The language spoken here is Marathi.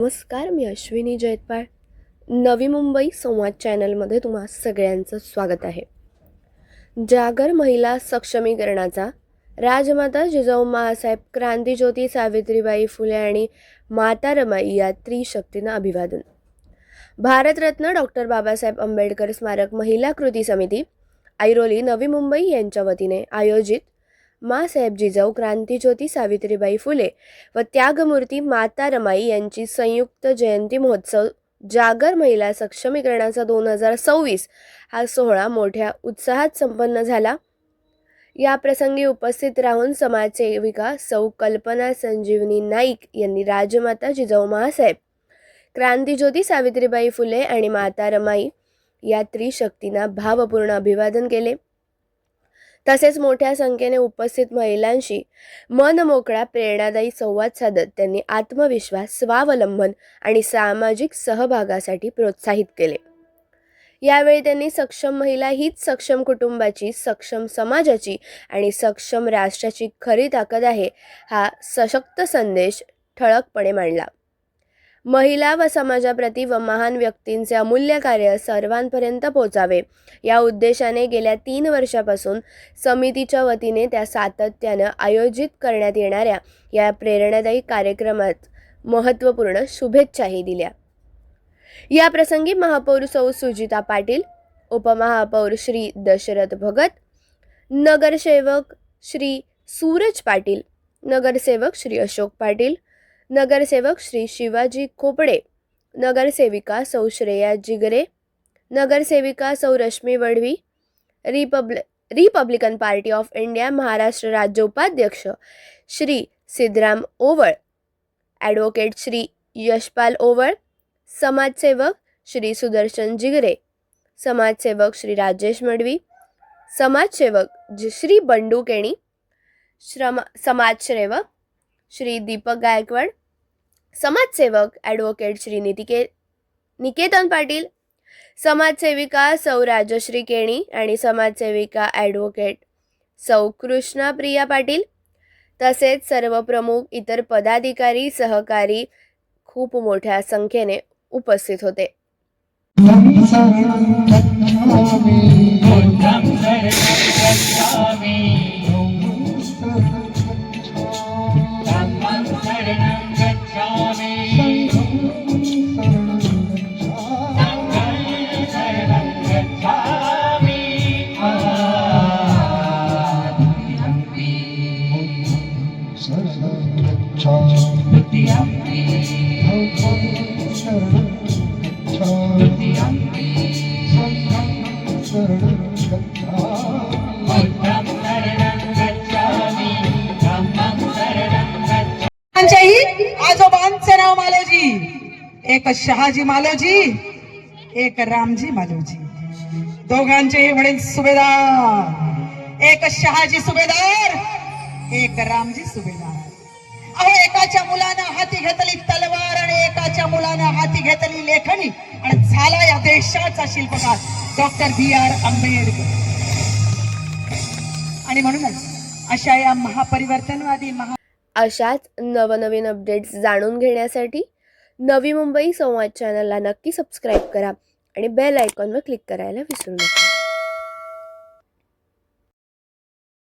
नमस्कार, मी अश्विनी जयतपाळ. नवी मुंबई संवाद चॅनलमध्ये तुम्हा सगळ्यांचं स्वागत आहे. जागर महिला सक्षमीकरणाचा राजमाता जिजाऊ माँसाहेब, क्रांतीज्योती सावित्रीबाई फुले आणि माता रमाई या त्रिशक्तींना अभिवादन. भारतरत्न डॉक्टर बाबासाहेब आंबेडकर स्मारक महिला कृती समिती ऐरोली नवी मुंबई यांच्या वतीने आयोजित माँसाहेब जिजाऊ, क्रांतीज्योती सावित्रीबाई फुले व त्यागमूर्ती माता रमाई यांची संयुक्त जयंती महोत्सव जागर महिला सक्षमीकरणाचा 2026 हा सोहळा मोठ्या उत्साहात संपन्न झाला. या प्रसंगी उपस्थित राहून समाजसेविका सौ कल्पना संजीवनी नाईक यांनी राजमाता जिजाऊ माँसाहेब, क्रांतीज्योती सावित्रीबाई फुले आणि माता रमाई या त्रिशक्तींना भावपूर्ण अभिवादन केले. तसेच मोठ्या संख्येने उपस्थित महिलांशी मनमोकळा प्रेरणादायी संवाद साधत त्यांनी आत्मविश्वास, स्वावलंबन आणि सामाजिक सहभागासाठी प्रोत्साहित केले. यावेळी त्यांनी सक्षम महिला हीच सक्षम कुटुंबाची, सक्षम समाजाची आणि सक्षम राष्ट्राची खरी ताकद आहे हा सशक्त संदेश ठळकपणे मांडला. महिला व समाजाप्रती व महान व्यक्तींचे अमूल्य कार्य सर्वांपर्यंत पोहोचावे या उद्देशाने गेल्या 3 वर्षापासून समितीच्या वतीने त्या सातत्यानं आयोजित करण्यात येणाऱ्या या प्रेरणादायी कार्यक्रमात महत्त्वपूर्ण शुभेच्छाही दिल्या. या प्रसंगी महापौर सौ सुजिता पाटील, उपमहापौर श्री दशरथ भगत, नगरसेवक श्री सूरज पाटील, नगरसेवक श्री अशोक पाटील, नगरसेवक श्री शिवाजी खोपडे, नगरसेविका सौ श्रेया जिगरे, नगरसेविका सौ Rashmi Vadhavi, Republican Party of India Maharashtra राज्य उपाध्यक्ष श्री सिद्धराम ओवळ, ॲडव्होकेट श्री यशपाल ओवळ, समाजसेवक श्री सुदर्शन जिगरे, समाजसेवक श्री राजेश मडवी, समाजसेवक श्री बंडू केणी, समाजसेवक श्री दीपक गायकवाड, समाजसेवक ॲडव्होकेट श्री निकेतन पाटील, समाजसेविका सौ राजश्री केणी आणि समाजसेविका ॲडव्होकेट सौ कृष्णा प्रिया पाटील तसेच सर्व प्रमुख इतर पदाधिकारी, सहकारी खूप मोठ्या संख्येने उपस्थित होते. आजोबांचे नाव मालोजी, एक शहाजी मालोजी, एक रामजी मालोजी, दोघांचे वडील सुभेदार, एक शहाजी सुभेदार, एक रामजी सुभेदार. अहो, एकाच्या मुलानं हाती घेतली तलवार आणि एकाच्या मुलानं हाती घेतली लेखणी आणि झाला या देशाचा शिल्पकार डॉक्टर B.R. आंबेडकर. आणि म्हणूनच अशा या महापरिवर्तनवादी अशाच नवनवीन अपडेट्स जाणून घेण्यासाठी नवी मुंबई संवाद चॅनलला नक्की सबस्क्राईब करा आणि बेल आयकॉनवर क्लिक करायला विसरू नका.